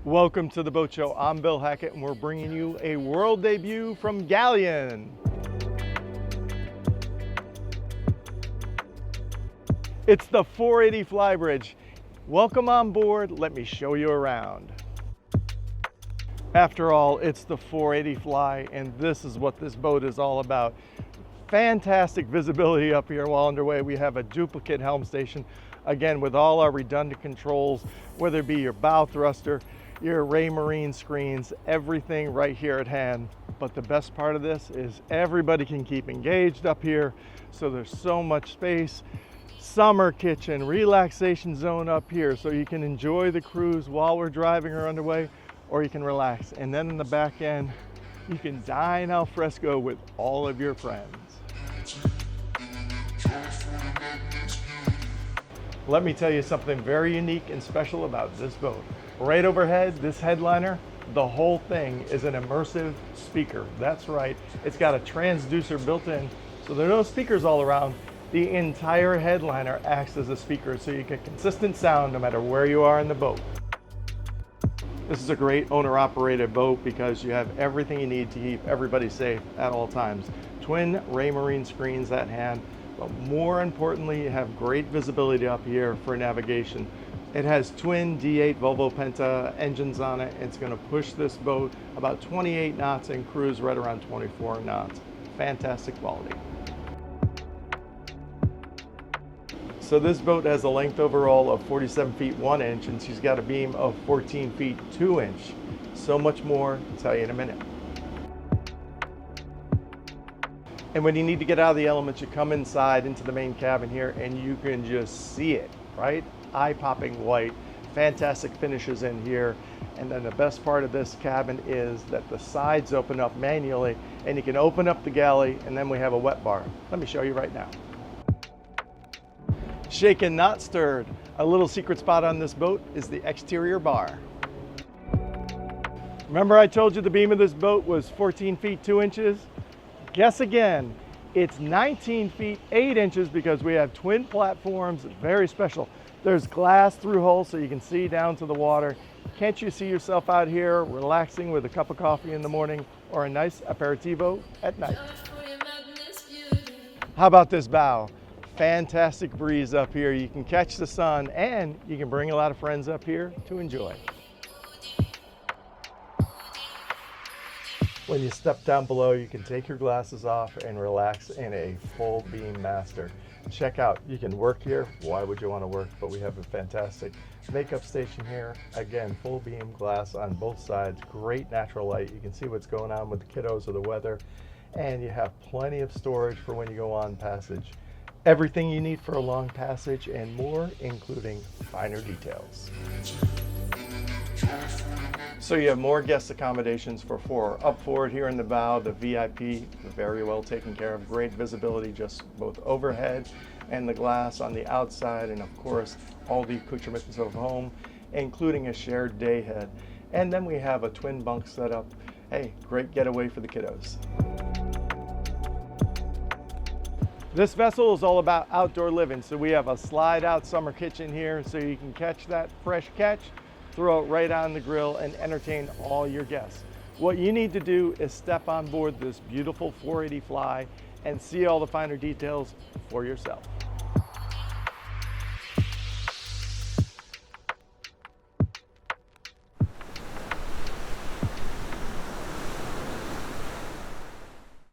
Welcome to the Boat Show. I'm Bill Hackett and we're bringing you a world debut from GALEON. It's the 480 Flybridge. Welcome on board. Let me show you around. After all, it's the 480 Fly and this is what this boat is all about. Fantastic visibility up here while underway. We have a duplicate helm station, again with all our redundant controls, whether it be your bow thruster, your Raymarine screens, everything right here at hand. But the best part of this is everybody can keep engaged up here, so there's so much space. Summer kitchen, relaxation zone up here, so you can enjoy the cruise while we're driving or underway, or you can relax. And then in the back end, you can dine al fresco with all of your friends. Let me tell you something very unique and special about this boat. Right overhead, this headliner, the whole thing is an immersive speaker. That's right, it's got a transducer built in, so there are no speakers all around. The entire headliner acts as a speaker, so you get consistent sound no matter where you are in the boat. This is a great owner-operated boat because you have everything you need to keep everybody safe at all times. Twin Raymarine screens at hand, but more importantly, you have great visibility up here for navigation. It has twin D8 Volvo Penta engines on it. It's going to push this boat about 28 knots and cruise right around 24 knots. Fantastic quality. So this boat has a length overall of 47 feet 1 inch and she's got a beam of 14 feet 2 inch. So much more, I'll tell you in a minute. And when you need to get out of the elements, you come inside into the main cabin here and you can just see it, right? Eye-popping white, fantastic finishes in here. And then the best part of this cabin is that the sides open up manually and you can open up the galley and then we have a wet bar. Let me show you right now. Shaken, not stirred. A little secret spot on this boat is the exterior bar. Remember I told you the beam of this boat was 14 feet 2 inches? Guess again, it's 19 feet 8 inches because we have twin platforms, very special. There's glass through hull so you can see down to the water. Can't you see yourself out here relaxing with a cup of coffee in the morning or a nice aperitivo at night? How about this bow? Fantastic breeze up here. You can catch the sun and you can bring a lot of friends up here to enjoy. When you step down below, you can take your glasses off and relax in a full beam master. Check out, you can work here. Why would you want to work? But we have a fantastic makeup station here. Again, full beam glass on both sides, great natural light. You can see what's going on with the kiddos or the weather. And you have plenty of storage for when you go on passage. Everything you need for a long passage and more, including finer details. So you have more guest accommodations for four. Up forward here in the bow, the VIP, very well taken care of. Great visibility just both overhead and the glass on the outside, and of course, all the accoutrements of home, including a shared day head. And then we have a twin bunk setup. Hey, great getaway for the kiddos. This vessel is all about outdoor living, so we have a slide out summer kitchen here so you can catch that fresh catch, throw it right on the grill and entertain all your guests. What you need to do is step on board this beautiful 480 Fly and see all the finer details for yourself.